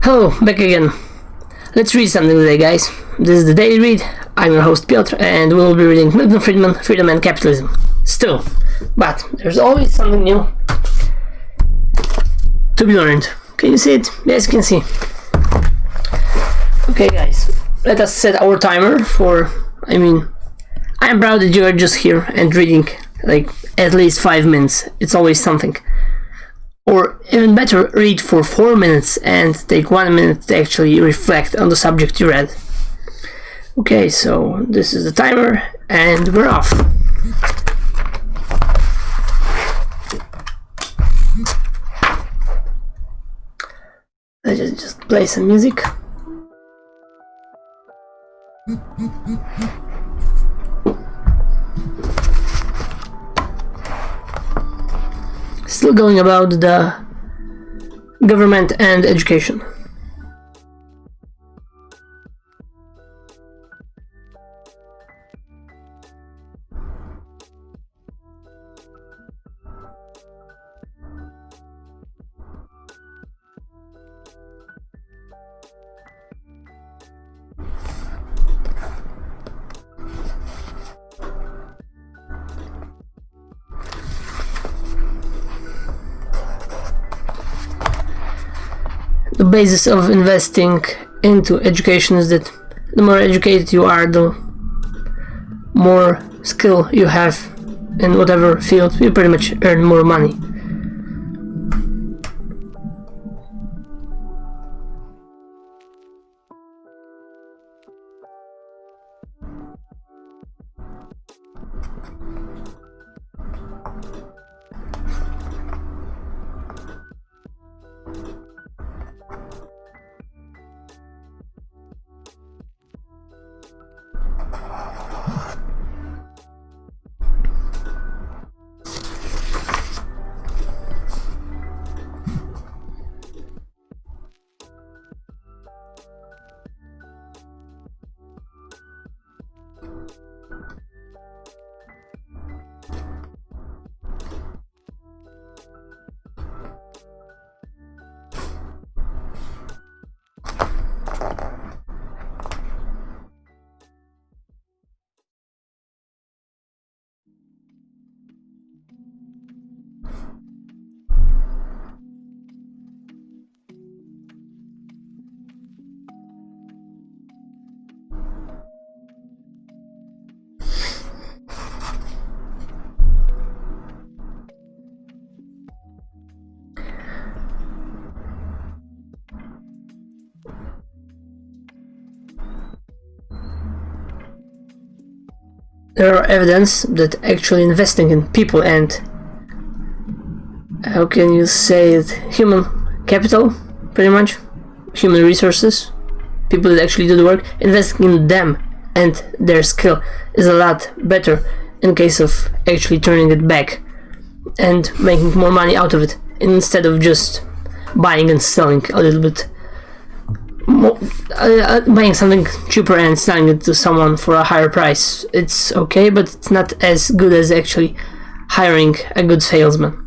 Hello, back again. Let's read something today, guys. This is the Daily Read. I'm your host, Piotr, and we will be reading Milton Friedman, Freedom and Capitalism. Still, but there's always something new to be learned. Can you see it? Yes, you can see. Okay, guys, let us set our timer for, I'm proud that you are just here and reading, like, at least 5 minutes. It's always something. Or even better, read for 4 minutes and take 1 minute to actually reflect on the subject you read. Okay, so this is the timer and we're off. Let's just play some music. Still going about the government and education. The basis of investing into education is that the more educated you are, the more skill you have in whatever field, you pretty much earn more money. There are evidence that actually investing in people and, how can you say it, human capital, pretty much, human resources, people that actually do the work, investing in them and their skill is a lot better in case of actually turning it back and making more money out of it, instead of just buying and selling a little bit. Buying something cheaper and selling it to someone for a higher price. It's okay, but it's not as good as actually hiring a good salesman.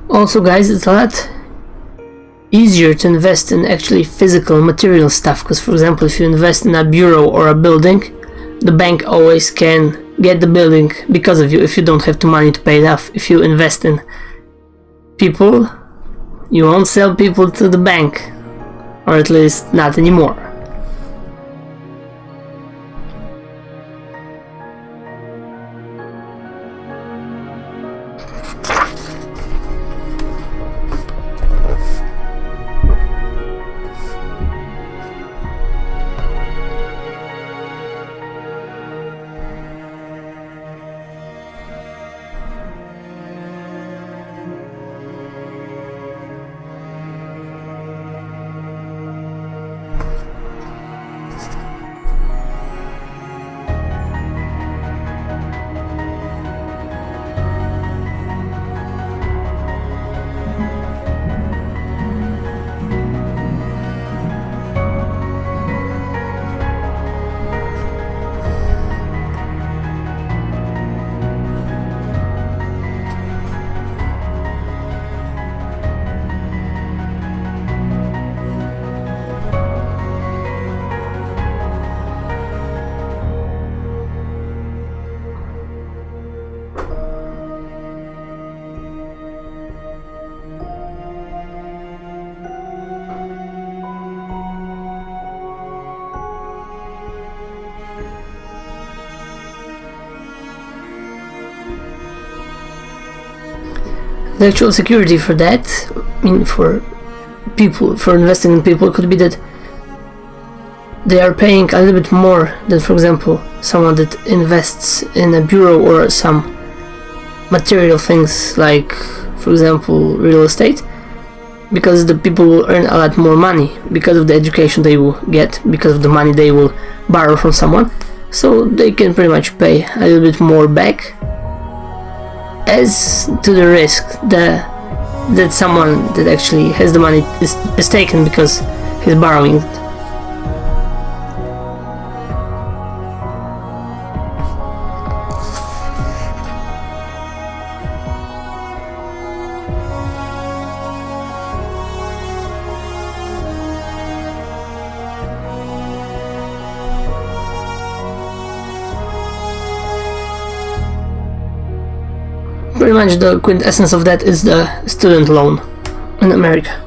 Also, guys, it's a lot easier to invest in actually physical material stuff, because for example, if you invest in a bureau or a building, the bank always can get the building because of you if you don't have the money to pay it off. If you invest in people, you won't sell people to the bank, or at least not anymore. the actual security for that, I mean, for people, for investing in people, could be that they are paying a little bit more than, for example, someone that invests in a bureau or some material things like, for example, real estate, because the people will earn a lot more money because of the education they will get, because of the money they will borrow from someone, so they can pretty much pay a little bit more back as to the risk that someone that actually has the money is taken because he's borrowing it. Pretty much the quintessence of that is the student loan in America.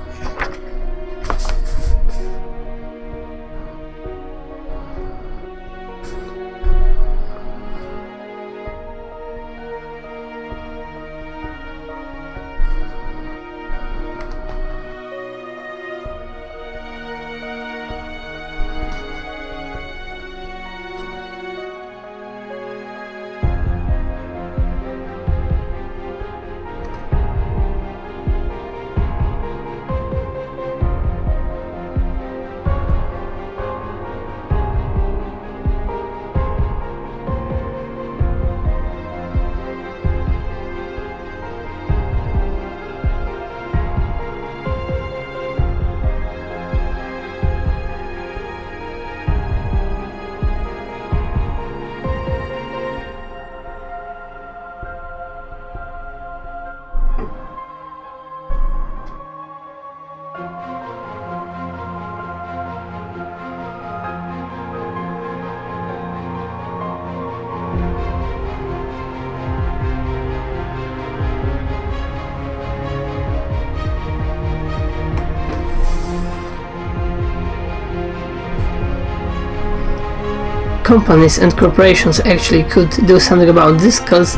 Companies and corporations actually could do something about this, because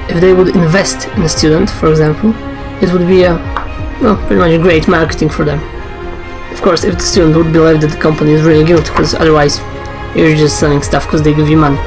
if they would invest in a student, for example, it would be pretty much great marketing for them. Of course, if the student would believe that the company is really good, because otherwise you're just selling stuff because they give you money.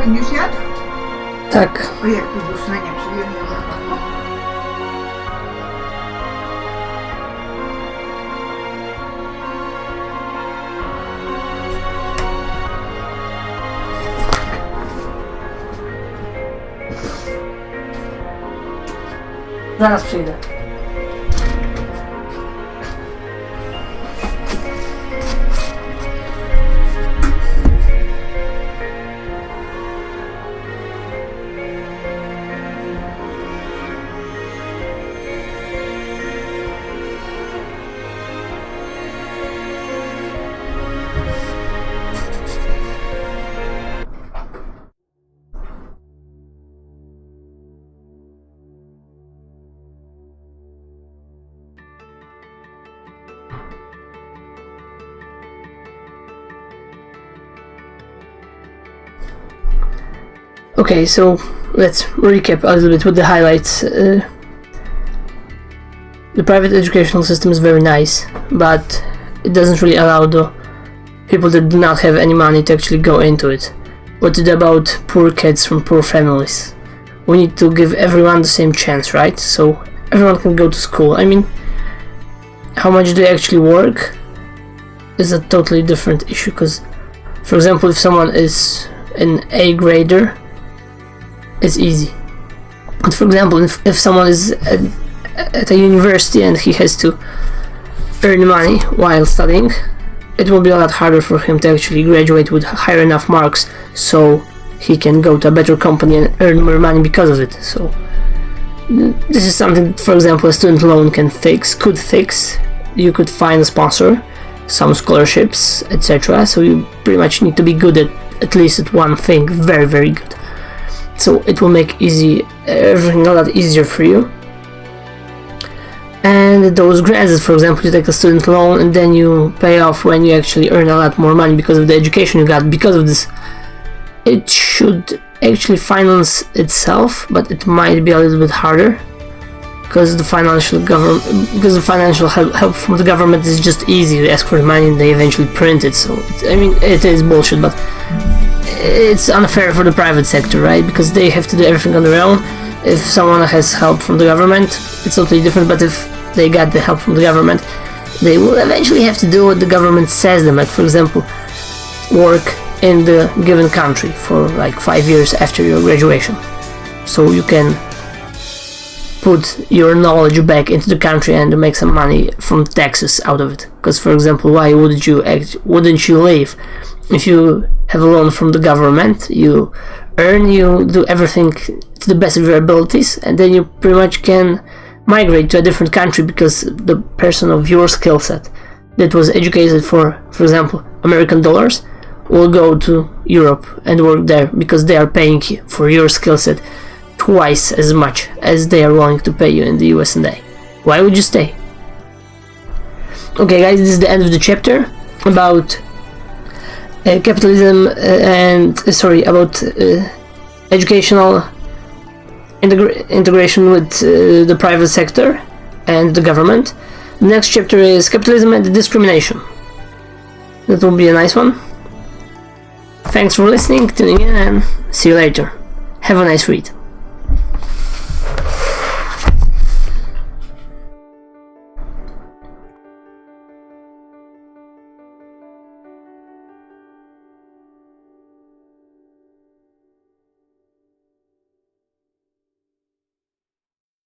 Będziesz jadł? Tak. O, jak tu duszenia przyjemnie. Zaraz przyjdę. Okay, so let's recap a little bit with the highlights. The private educational system is very nice, but it doesn't really allow the people that do not have any money to actually go into it. What to do about poor kids from poor families? We need to give everyone the same chance, right? So everyone can go to school. I mean, how much they actually work is a totally different issue, because, for example, if someone is an A grader, it's easy. But for example, if someone is at a university and he has to earn money while studying, it will be a lot harder for him to actually graduate with higher enough marks so he can go to a better company and earn more money because of it. So this is something, for example, a student loan could fix. You could find a sponsor, some scholarships, etc. So you pretty much need to be good at least at one thing, very, very good. So it will make everything a lot easier for you. And those grants, for example, you take a student loan and then you pay off when you actually earn a lot more money because of the education you got. Because of this, it should actually finance itself, but it might be a little bit harder because the financial help from the government is just easy. You ask for the money and they eventually print it. So it is bullshit, but it's unfair for the private sector, right? Because they have to do everything on their own. If someone has help from the government, it's totally different. But if they got the help from the government, they will eventually have to do what the government says them. Like, for example, work in the given country for like 5 years after your graduation, so you can put your knowledge back into the country and make some money from taxes out of it. Because, for example, why wouldn't you leave? If you have a loan from the government, you earn, you do everything to the best of your abilities, and then you pretty much can migrate to a different country because the person of your skill set that was educated for example, American dollars will go to Europe and work there because they are paying you for your skill set twice as much as they are willing to pay you in the USA. Why would you stay? Okay guys, this is the end of the chapter about capitalism about educational integration with the private sector and the government. The next chapter is capitalism and discrimination. That will be a nice one. Thanks for listening, tuning in, and see you later. Have a nice read.